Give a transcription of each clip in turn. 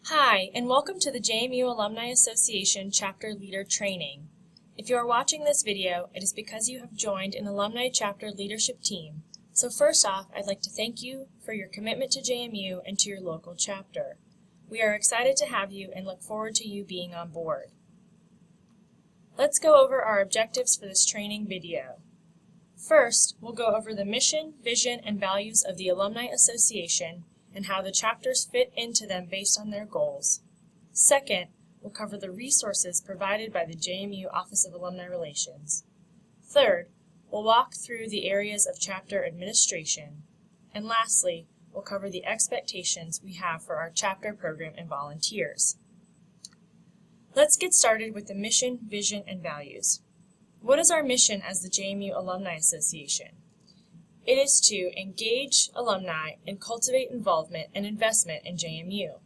Hi, and welcome to the JMU Alumni Association Chapter Leader Training. If you are watching this video, it is because you have joined an Alumni Chapter Leadership Team. So first off, I'd like to thank you for your commitment to JMU and to your local chapter. We are excited to have you and look forward to you being on board. Let's go over our objectives for this training video. First, we'll go over the mission, vision, and values of the Alumni Association and how the chapters fit into them based on their goals. Second, we'll cover the resources provided by the JMU Office of Alumni Relations. Third, we'll walk through the areas of chapter administration. And lastly, we'll cover the expectations we have for our chapter program and volunteers. Let's get started with the mission, vision, and values. What is our mission as the JMU Alumni Association? It is to engage alumni and cultivate involvement and investment in JMU.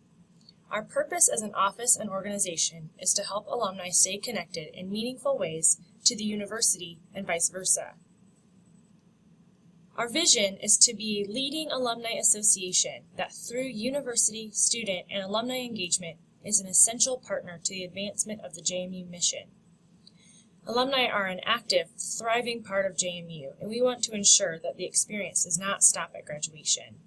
Our purpose as an office and organization is to help alumni stay connected in meaningful ways to the university and vice versa. Our vision is to be a leading alumni association that through university, student, and alumni engagement is an essential partner to the advancement of the JMU mission. Alumni are an active, thriving part of JMU, and we want to ensure that the experience does not stop at graduation.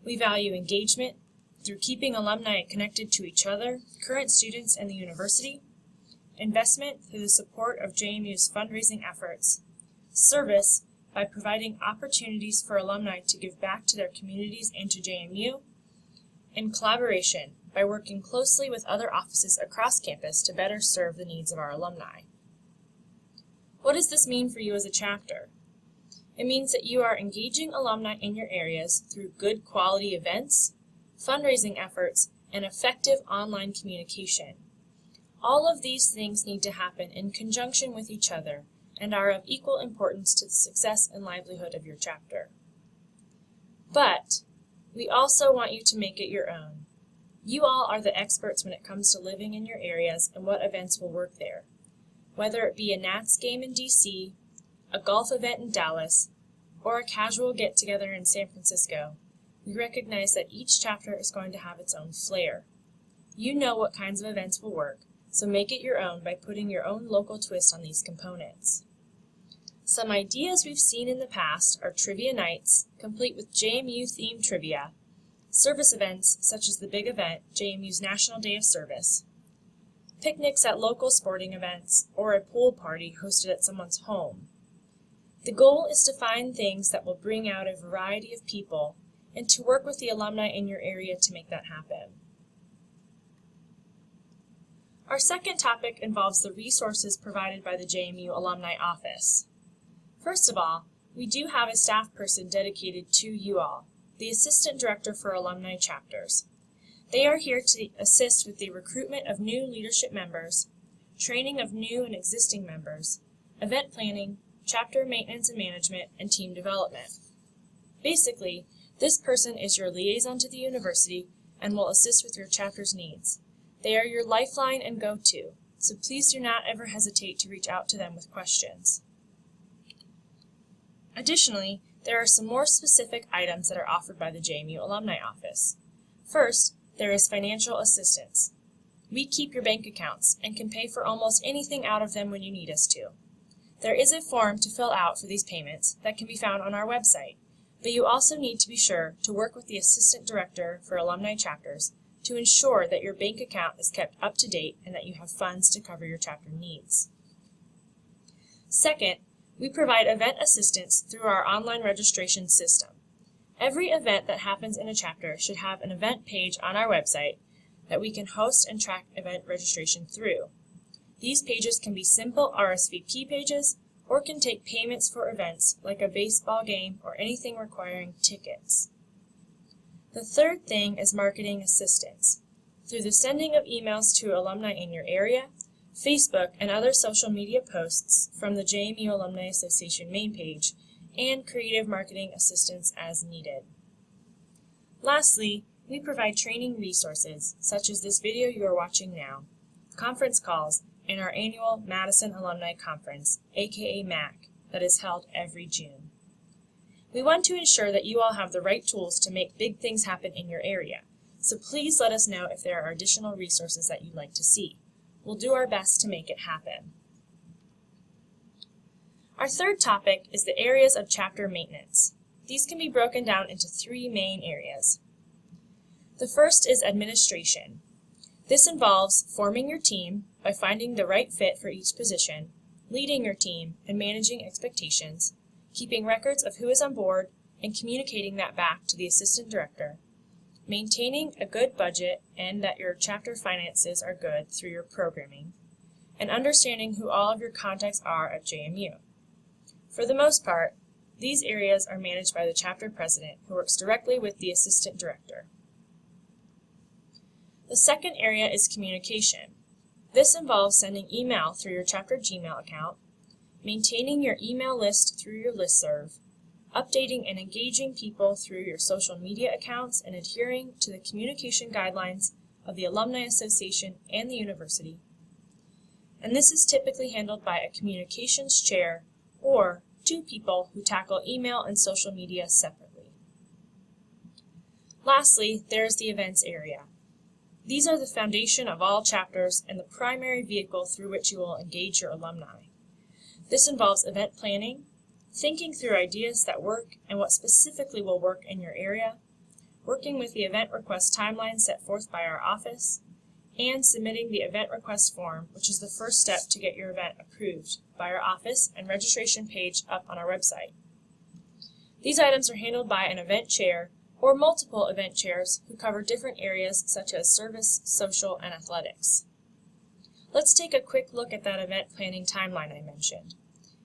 We value engagement through keeping alumni connected to each other, current students, and the university, investment through the support of JMU's fundraising efforts, service by providing opportunities for alumni to give back to their communities and to JMU, and collaboration by working closely with other offices across campus to better serve the needs of our alumni. What does this mean for you as a chapter? It means that you are engaging alumni in your areas through good quality events, fundraising efforts, and effective online communication. All of these things need to happen in conjunction with each other and are of equal importance to the success and livelihood of your chapter. But we also want you to make it your own. You all are the experts when it comes to living in your areas and what events will work there. Whether it be a Nats game in DC, a golf event in Dallas, or a casual get-together in San Francisco, we recognize that each chapter is going to have its own flair. You know what kinds of events will work, so make it your own by putting your own local twist on these components. Some ideas we've seen in the past are trivia nights, complete with JMU-themed trivia, service events such as the big event, JMU's National Day of Service, picnics at local sporting events, or a pool party hosted at someone's home. The goal is to find things that will bring out a variety of people and to work with the alumni in your area to make that happen. Our second topic involves the resources provided by the JMU Alumni Office. First of all, we do have a staff person dedicated to you all, the Assistant Director for Alumni Chapters. They are here to assist with the recruitment of new leadership members, training of new and existing members, event planning, chapter maintenance and management, and team development. Basically, this person is your liaison to the university and will assist with your chapter's needs. They are your lifeline and go-to, so please do not ever hesitate to reach out to them with questions. Additionally, there are some more specific items that are offered by the JMU Alumni Office. First, there is financial assistance. We keep your bank accounts and can pay for almost anything out of them when you need us to. There is a form to fill out for these payments that can be found on our website, but you also need to be sure to work with the Assistant Director for Alumni Chapters to ensure that your bank account is kept up to date and that you have funds to cover your chapter needs. Second, we provide event assistance through our online registration system. Every event that happens in a chapter should have an event page on our website that we can host and track event registration through. These pages can be simple RSVP pages or can take payments for events like a baseball game or anything requiring tickets. The third thing is marketing assistance. Through the sending of emails to alumni in your area, Facebook and other social media posts from the JMU Alumni Association main page, and creative marketing assistance as needed. Lastly, we provide training resources, such as this video you are watching now, conference calls, and our annual Madison Alumni Conference, aka MAC, that is held every June. We want to ensure that you all have the right tools to make big things happen in your area, so please let us know if there are additional resources that you'd like to see. We'll do our best to make it happen. Our third topic is the areas of chapter maintenance. These can be broken down into three main areas. The first is administration. This involves forming your team by finding the right fit for each position, leading your team and managing expectations, keeping records of who is on board and communicating that back to the assistant director, maintaining a good budget and that your chapter finances are good through your programming, and understanding who all of your contacts are at JMU. For the most part, these areas are managed by the chapter president, who works directly with the assistant director. The second area is communication. This involves sending email through your chapter Gmail account, maintaining your email list through your listserv, updating and engaging people through your social media accounts, and adhering to the communication guidelines of the Alumni Association and the university. And this is typically handled by a communications chair or two people who tackle email and social media separately. Lastly, there is the events area. These are the foundation of all chapters and the primary vehicle through which you will engage your alumni. This involves event planning, thinking through ideas that work and what specifically will work in your area, working with the event request timeline set forth by our office, and submitting the event request form, which is the first step to get your event approved by our office and registration page up on our website. These items are handled by an event chair or multiple event chairs who cover different areas such as service, social, and athletics. Let's take a quick look at that event planning timeline I mentioned.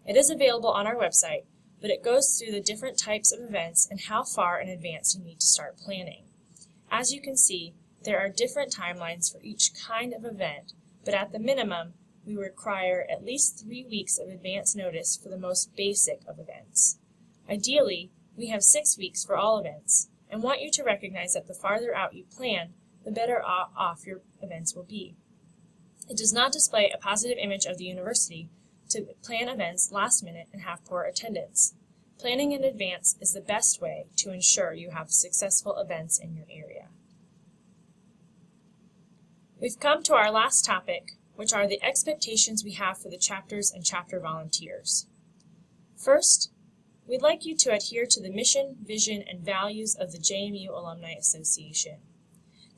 It is available on our website, but it goes through the different types of events and how far in advance you need to start planning. As you can see, there are different timelines for each kind of event, but at the minimum, we require at least 3 weeks of advance notice for the most basic of events. Ideally, we have 6 weeks for all events, and want you to recognize that the farther out you plan, the better off your events will be. It does not display a positive image of the university to plan events last minute and have poor attendance. Planning in advance is the best way to ensure you have successful events in your area. We've come to our last topic, which are the expectations we have for the chapters and chapter volunteers. First, we'd like you to adhere to the mission, vision, and values of the JMU Alumni Association.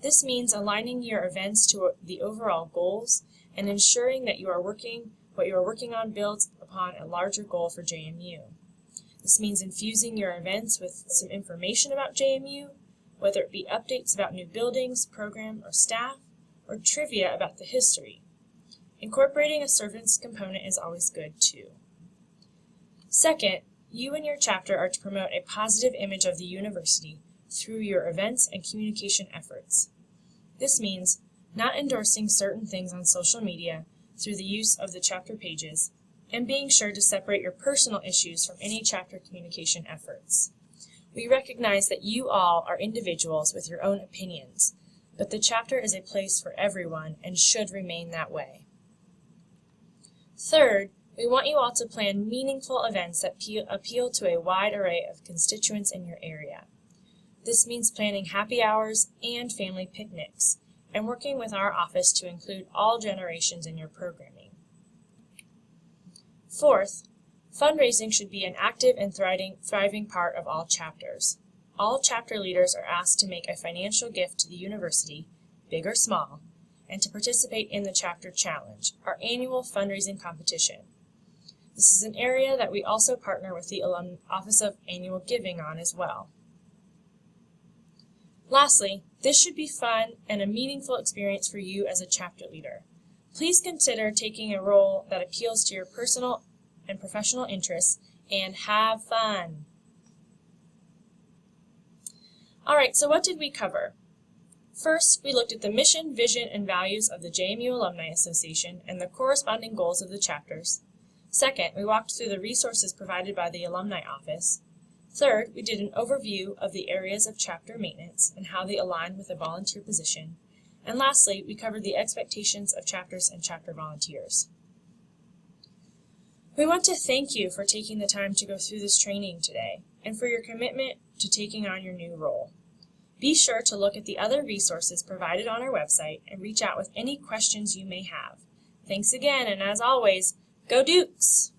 This means aligning your events to the overall goals and ensuring that what you are working on builds upon a larger goal for JMU. This means infusing your events with some information about JMU, whether it be updates about new buildings, program, or staff, or trivia about the history. Incorporating a service component is always good too. Second, you and your chapter are to promote a positive image of the university through your events and communication efforts. This means not endorsing certain things on social media through the use of the chapter pages, and being sure to separate your personal issues from any chapter communication efforts. We recognize that you all are individuals with your own opinions, but the chapter is a place for everyone and should remain that way. Third, we want you all to plan meaningful events that appeal to a wide array of constituents in your area. This means planning happy hours and family picnics, and working with our office to include all generations in your programming. Fourth, fundraising should be an active and thriving part of all chapters. All chapter leaders are asked to make a financial gift to the university, big or small, and to participate in the Chapter Challenge, our annual fundraising competition. This is an area that we also partner with the Office of Annual Giving on as well. Lastly, this should be fun and a meaningful experience for you as a chapter leader. Please consider taking a role that appeals to your personal and professional interests and have fun. Alright, so what did we cover? First, we looked at the mission, vision, and values of the JMU Alumni Association and the corresponding goals of the chapters. Second, we walked through the resources provided by the Alumni Office. Third, we did an overview of the areas of chapter maintenance and how they align with a volunteer position. And lastly, we covered the expectations of chapters and chapter volunteers. We want to thank you for taking the time to go through this training today and for your commitment to taking on your new role. Be sure to look at the other resources provided on our website and reach out with any questions you may have. Thanks again, and as always, go Dukes!